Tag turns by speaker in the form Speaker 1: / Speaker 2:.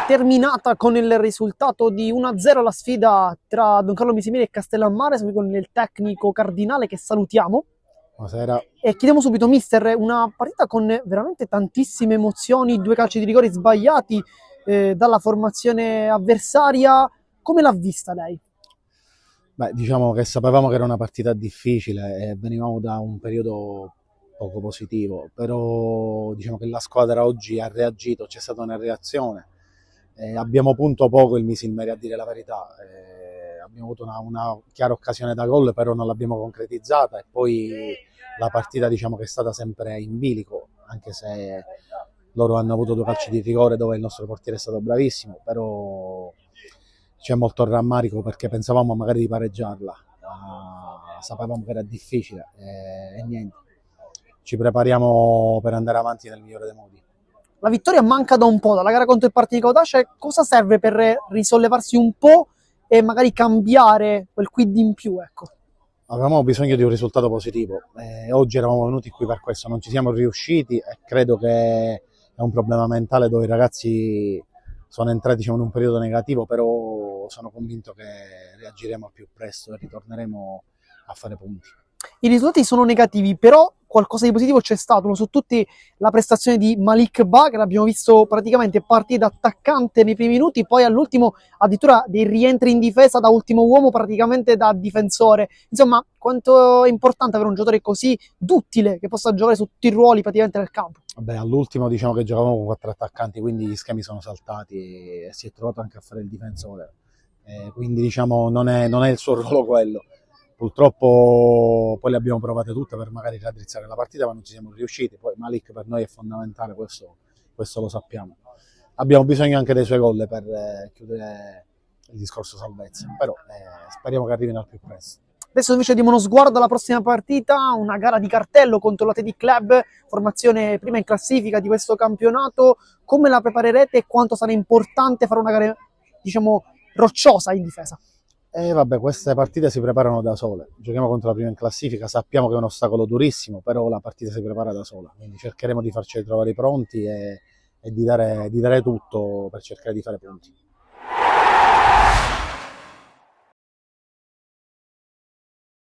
Speaker 1: terminata con il risultato di 1-0 la sfida tra Don Carlo Misimini e Castellammare, con il tecnico Cardinale che salutiamo.
Speaker 2: Buonasera.
Speaker 1: E chiediamo subito, mister, una partita con veramente tantissime emozioni, 2 calci di rigore sbagliati dalla formazione avversaria. Come l'ha vista lei?
Speaker 2: Beh, diciamo che sapevamo che era una partita difficile e venivamo da un periodo poco positivo, però diciamo che la squadra oggi ha reagito, c'è stata una reazione. Abbiamo punto poco il Misilmeri, a dire la verità. Abbiamo avuto una chiara occasione da gol, però non l'abbiamo concretizzata, e poi la partita diciamo che è stata sempre in bilico, anche se loro hanno avuto 2 calci di rigore dove il nostro portiere è stato bravissimo, però c'è molto rammarico perché pensavamo magari di pareggiarla, sapevamo che era difficile e niente, ci prepariamo per andare avanti nel migliore dei modi.
Speaker 1: La vittoria manca da un po', dalla gara contro il Partinico d'Ace. Cosa serve per risollevarsi un po' e magari cambiare quel quid in più, ecco?
Speaker 2: Avevamo bisogno di un risultato positivo, oggi eravamo venuti qui per questo, non ci siamo riusciti e credo che è un problema mentale dove i ragazzi sono entrati diciamo, in un periodo negativo, però sono convinto che reagiremo al più presto e ritorneremo a fare punti.
Speaker 1: I risultati sono negativi, però qualcosa di positivo c'è stato, uno su tutti la prestazione di Malik Ba, che l'abbiamo visto praticamente partire da attaccante nei primi minuti, poi all'ultimo addirittura dei rientri in difesa da ultimo uomo, praticamente da difensore. Insomma, quanto è importante avere un giocatore così duttile che possa giocare su tutti i ruoli praticamente nel campo.
Speaker 2: Vabbè, all'ultimo diciamo che giocavamo con 4 attaccanti, quindi gli schemi sono saltati e si è trovato anche a fare il difensore, quindi diciamo non è il suo ruolo quello. Purtroppo poi le abbiamo provate tutte per magari raddrizzare la partita, ma non ci siamo riusciti. Poi Malik per noi è fondamentale, questo lo sappiamo. Abbiamo bisogno anche dei suoi gol per chiudere il discorso salvezza, però speriamo che arrivino al più presto.
Speaker 1: Adesso invece diamo uno sguardo alla prossima partita, una gara di cartello contro l'Athletic Club, formazione prima in classifica di questo campionato. Come la preparerete e quanto sarà importante fare una gara, diciamo, rocciosa in difesa?
Speaker 2: Vabbè, queste partite si preparano da sole. Giochiamo contro la prima in classifica, sappiamo che è un ostacolo durissimo, però la partita si prepara da sola. Quindi cercheremo di farci trovare pronti e di dare tutto per cercare di fare punti.